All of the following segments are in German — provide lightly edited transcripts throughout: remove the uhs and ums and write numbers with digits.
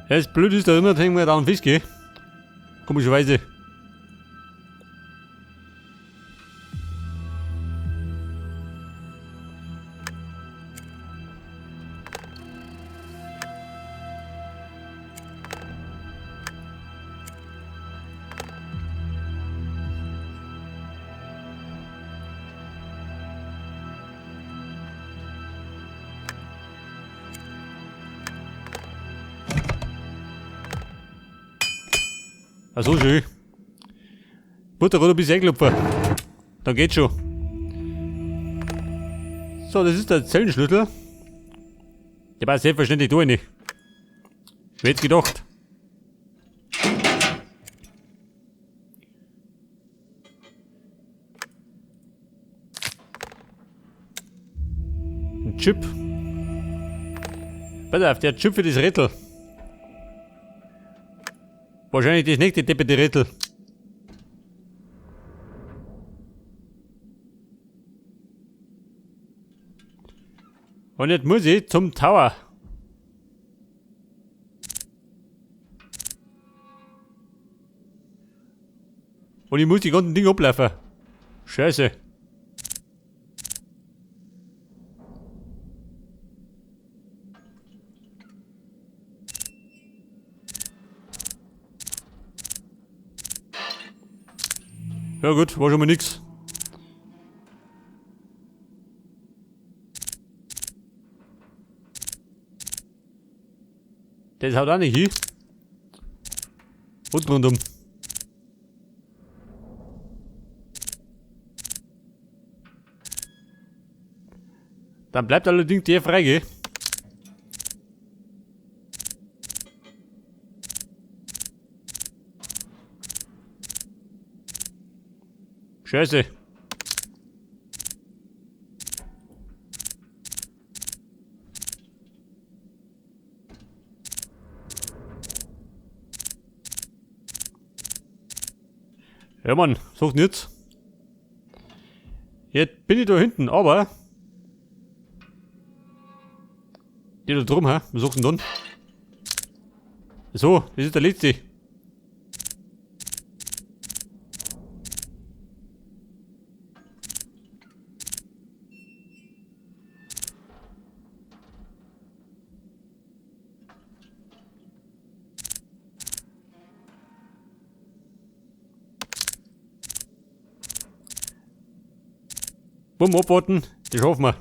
Ja, das blöd ist, da immer hängen wir da einen Fisch, gell? Komischerweise. Ach so, schön. Mutter, oder bis einklopfen. Dann geht's schon. So, das ist der Zellenschlüssel. Der passt selbstverständlich da rein. Wer hätt's gedacht? Ein Chip. Pass auf, der Chip für das Rätsel. Wahrscheinlich das nächste depperte Rätsel. Und jetzt muss ich zum Tower. Und ich muss die ganzen Dinge ablaufen. Scheiße. Ja gut, war schon mal nix. Das haut auch nicht hin. Und rundum. Dann bleibt allerdings der frei, gell? Scheiße. Ja Mann, sucht jetzt. Jetzt bin ich da hinten, aber... Die da drum, hä? Wir suchen dann. So, das ist der letzte. Bumm, abwarten, das schaffen wir.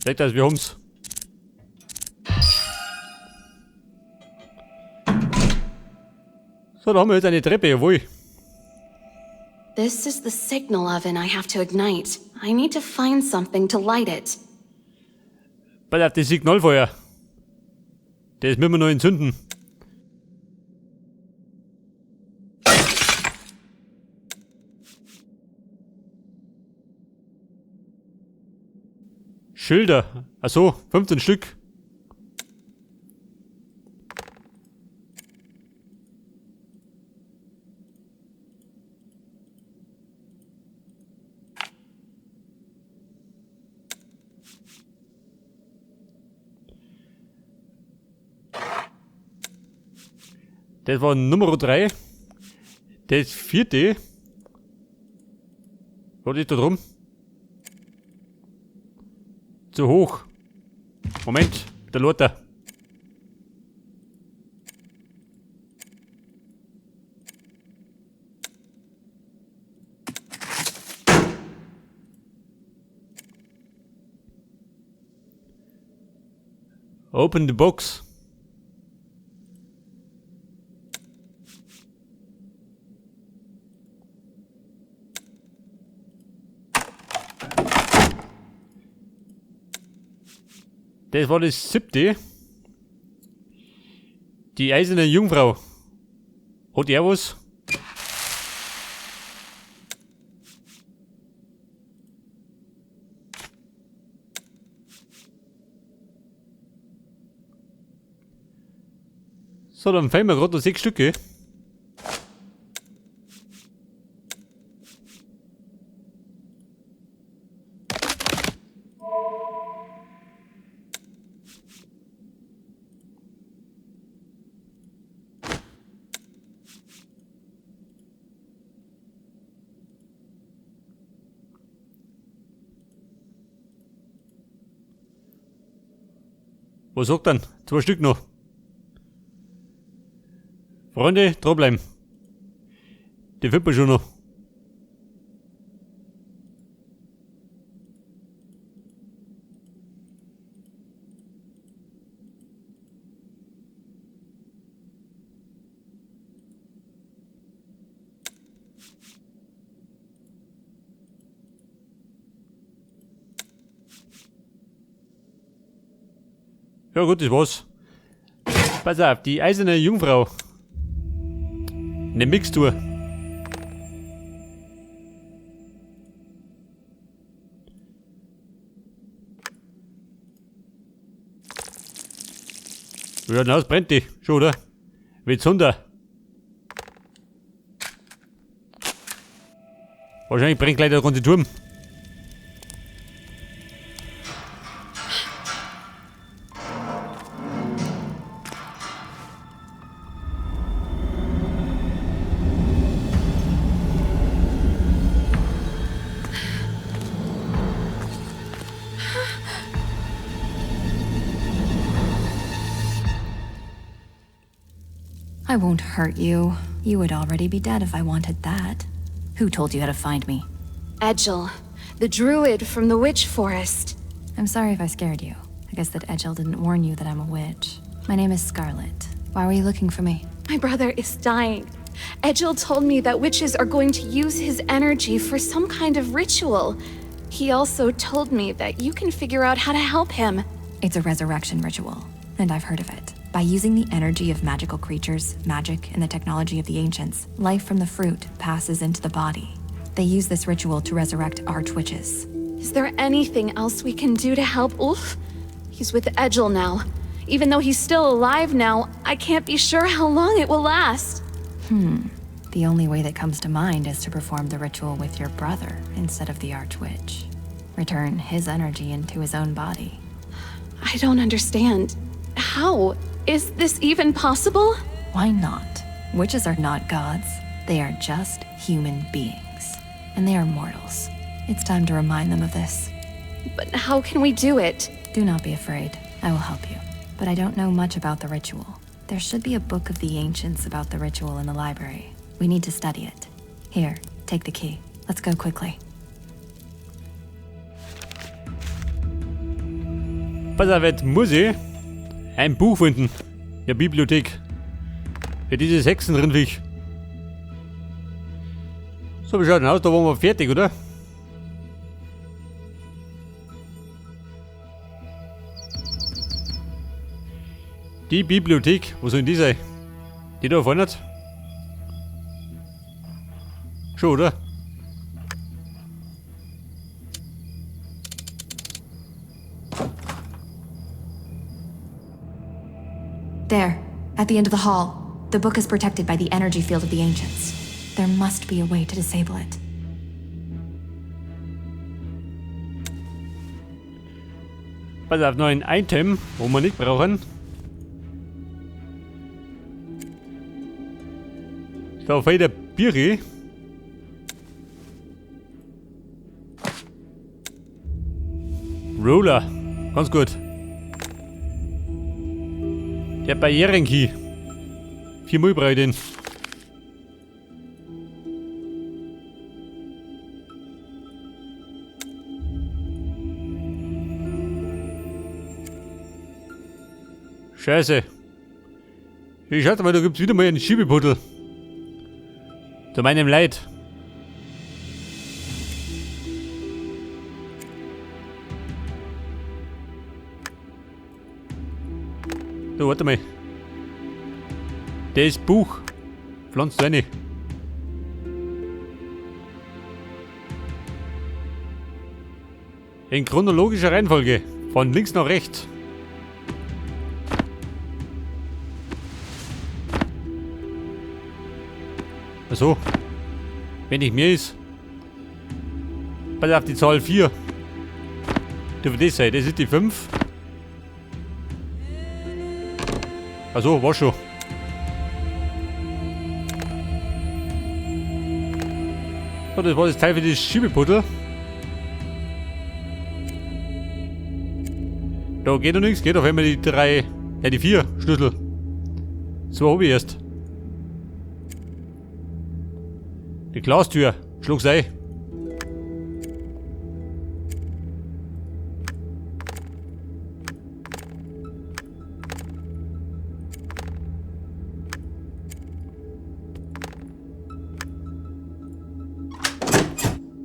Sagt das, wir haben's. So, da haben wir jetzt eine Treppe, jawohl. This is the signal oven I have to ignite. I need to find something to light it. Pass auf, das Signalfeuer. Das müssen wir noch entzünden. Schilder. Achso, 15 Stück. Das war Nummer 3. Das 4. Was ist da drum? Zu hoch. Moment, der Lothar. Open the box. Das war das 7. Die eiserne Jungfrau. Hat er was? So, dann fehlen mir gerade noch 6 Stücke. Was sagt dann? 2 Stück noch. Freunde, dranbleiben. Die findet man schon noch. Ja gut, das war's. Pass auf, die eiserne Jungfrau. Eine Mixtur. Wie schaut denn aus? Brennt die? Schon, oder? Wird's runter? Wahrscheinlich brennt gleich der ganze Turm. I won't hurt you. You would already be dead if I wanted that. Who told you how to find me? Edgel, the druid from the witch forest. I'm sorry if I scared you. I guess that Edgel didn't warn you that I'm a witch. My name is Scarlet. Why were you looking for me? My brother is dying. Edgel told me that witches are going to use his energy for some kind of ritual. He also told me that you can figure out how to help him. It's a resurrection ritual, and I've heard of it. By using the energy of magical creatures, magic, and the technology of the ancients, life from the fruit passes into the body. They use this ritual to resurrect archwitches. Is there anything else we can do to help Ulf? He's with Edgel now. Even though he's still alive now, I can't be sure how long it will last. The only way that comes to mind is to perform the ritual with your brother instead of the archwitch. Return his energy into his own body. I don't understand. How? Is this even possible? Why not? Witches are not gods. They are just human beings. And they are mortals. It's time to remind them of this. But how can we do it? Do not be afraid. I will help you. But I don't know much about the ritual. There should be a book of the ancients about the ritual in the library. We need to study it. Here, take the key. Let's go quickly. Pass auf, jetzt muss ich ein Buch finden. In der Bibliothek. Für dieses Hexenrindviech. So, wie schaut denn aus? Da waren wir fertig, oder? Die Bibliothek. Wo soll denn die sein? Die da vorne? Schon, oder? There, at the end of the hall. The book is protected by the energy field of the ancients. There must be a way to disable it. Pass auf, noch ein Item, wo wir nicht brauchen. Da auf der Biri. Roller. Ganz gut. Der Barrierenkey. 4-mal brauche ich den. Scheiße. Ich schaut mal, da gibt's wieder mal einen Schiebebuddel. Zu meinem Leid. So, warte mal. Das Buch. Pflanzt rein. In chronologischer Reihenfolge. Von links nach rechts. Achso. Wenn nicht mehr ist. Pass auf die Zahl 4. Dürfte das sein. Das ist die 5. Achso, war schon. So, das war das Teil für das Schiebepuddel. Da geht noch nichts, geht auf einmal die 3, ja die 4 Schlüssel. So habe ich erst. Die Glastür, schlag's ein.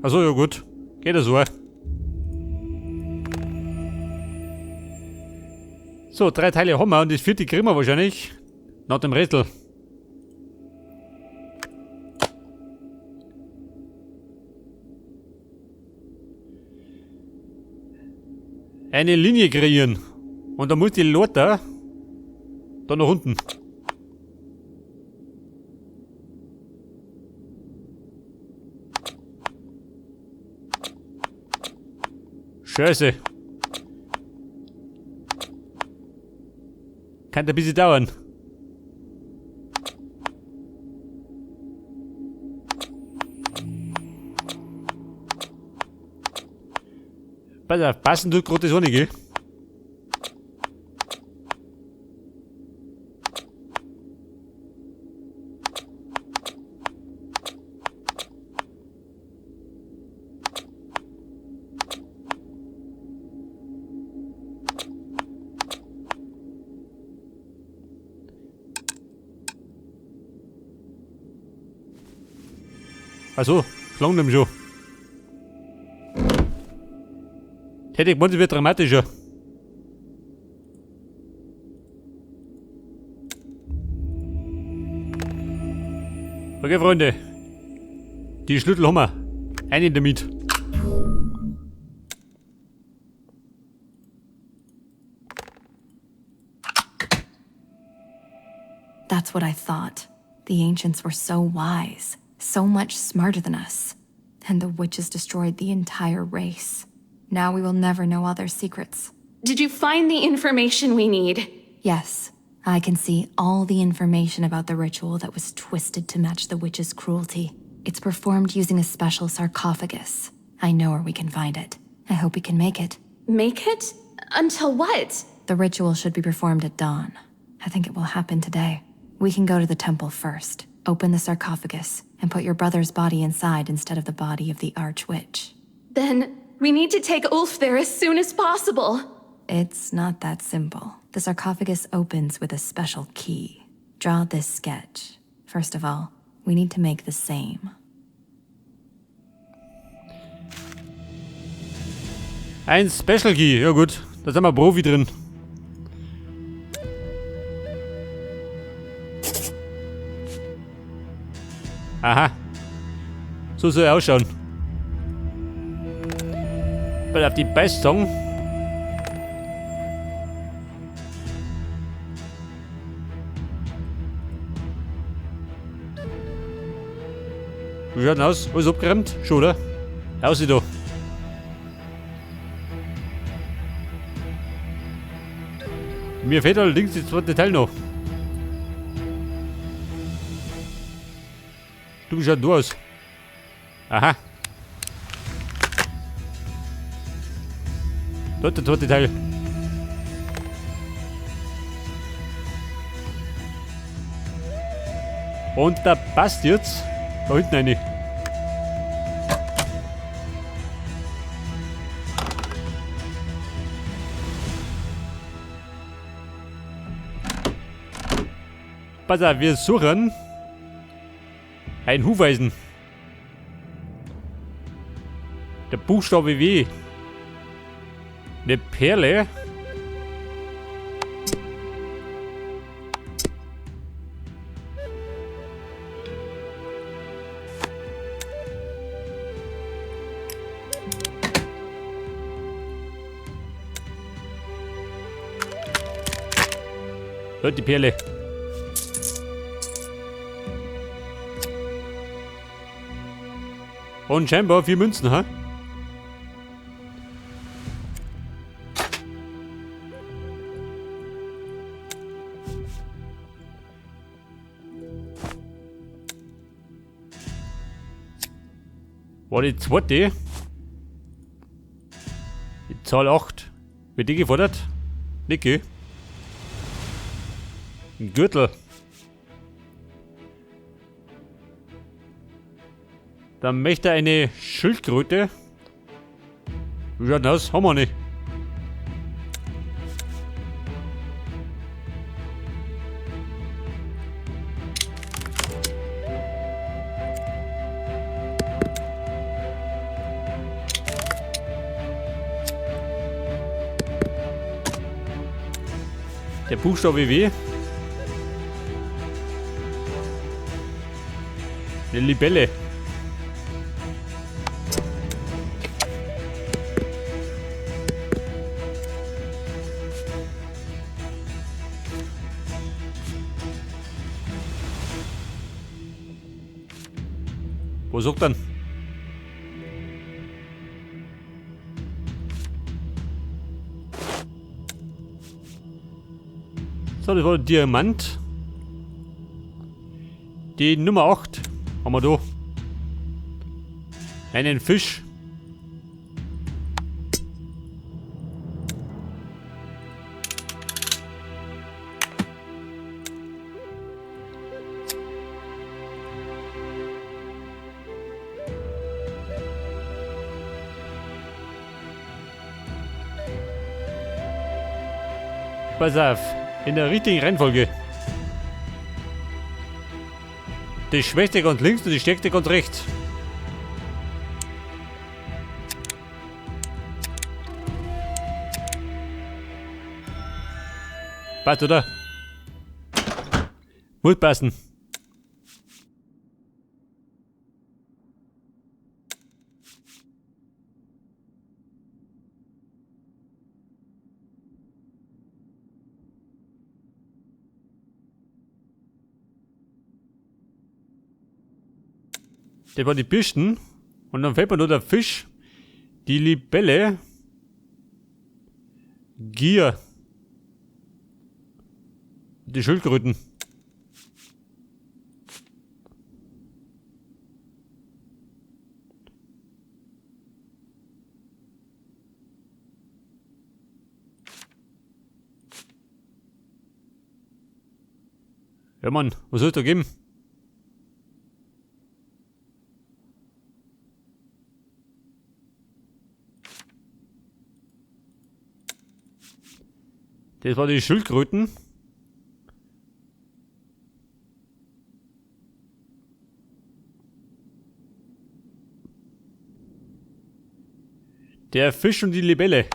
Achso, ja gut. Geht das so. So, 3 Teile haben wir und das 4. kriegen wir wahrscheinlich. Nach dem Rätsel. Eine Linie kreieren. Und dann muss die Leiter da nach unten. Scheiße. Kann ein bisschen dauern. Pass auf, passen tut gerade die Sonne, gell? Achso, klang dem schon. Hätte ich gemeint, es wird dramatischer. Okay, Freunde. Die Schlüssel haben wir. Einen damit. That's what I thought. The ancients were so wise, so much smarter than us. And the witches destroyed the entire race. Now we will never know all their secrets. Did you find the information we need? Yes, I can see all the information about the ritual that was twisted to match the witch's cruelty. It's performed using a special sarcophagus. I know where we can find it. I hope we can make it. Make it? Until what? The ritual should be performed at dawn. I think it will happen today. We can go to the temple first, open the sarcophagus, and put your brother's body inside instead of the body of the Archwitch. Then we need to take Ulf there as soon as possible. It's not that simple. The sarcophagus opens with a special key. Draw this sketch. First of all, we need to make the same. Ein Special Key, ja gut. Da sind wir Profi drin. Aha. So soll er ausschauen. Weil auf die Beistung. Wie schaut denn aus? Alles abgeräumt? Schon, oder? Aussieht da. Mir fehlt allerdings das zweite Teil noch. Du, wie schaut du aus? Aha. Dort der zweite Teil. Und da passt jetzt da hinten eine. Pass auf, wir suchen ein Hufeisen. Der Buchstabe W. Eine Perle. Dort die Perle. Und scheinbar 4 Münzen, ha? War die zweite? Die Zahl 8. Wird die gefordert? Niki. Ein Gürtel. Dann möchte er eine Schildkröte. Wie schaut das? Haben wir nicht. Der Buchstabe W. Eine Libelle. Wo sagt dann? So, das war der Diamant. Die Nummer 8 haben wir da. Einen Fisch. Pass auf, in der richtigen Reihenfolge. Die schwächste ganz links und die stärkste ganz rechts. Passt, oder? Muss passen. Das war die Pisten. Und dann fällt mir nur der Fisch, die Libelle, Gier, die Schildkröten. Ja Mann, was soll es da geben? Das war die Schildkröten. Der Fisch und die Libelle.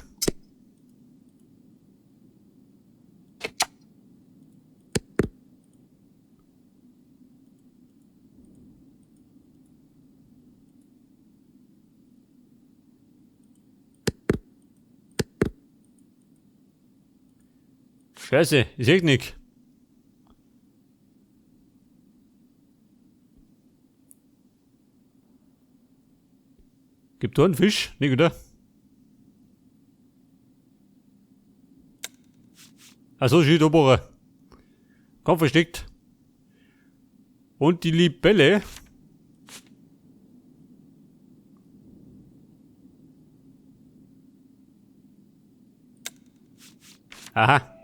Scheiße, ich seh nicht. Gibt da einen Fisch? Nicht, oder? Achso, steht oben. Kaum versteckt. Und die Libelle. Aha.